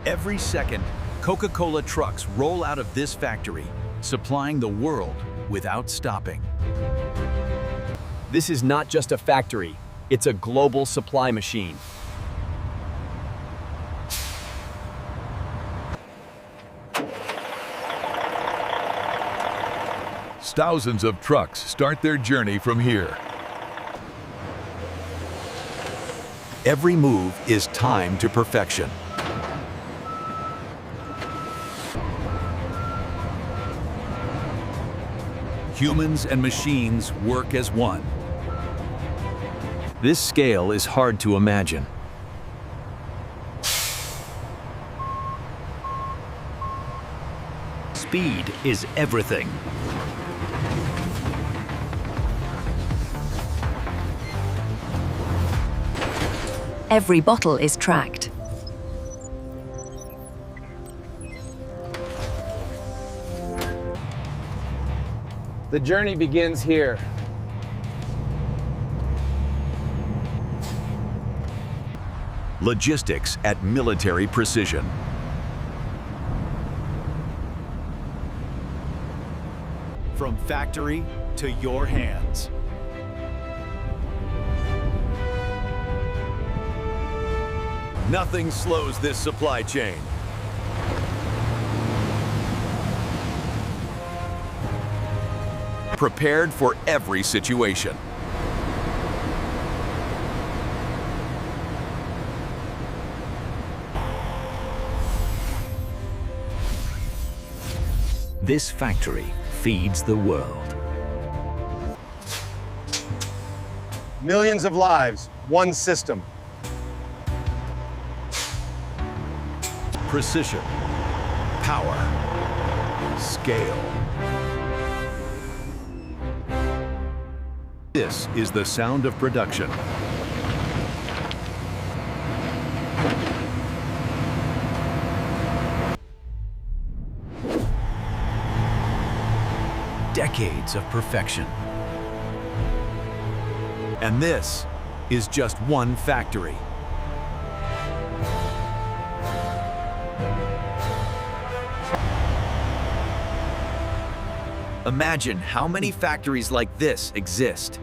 Every second, Coca-Cola trucks roll out of this factory, supplying the world without stopping. This is not just a factory, it's a global supply machine. Thousands of trucks start their journey from here. Every move is timed to perfection. Humans and machines work as one. This scale is hard to imagine. Speed is everything. Every bottle is tracked. The journey begins here. Logistics at military precision. From factory to your hands. Nothing slows this supply chain. Prepared for every situation. This factory feeds the world. Millions of lives, one system. Precision, power, scale. This is the sound of production. Decades of perfection. And this is just one factory. Imagine how many factories like this exist.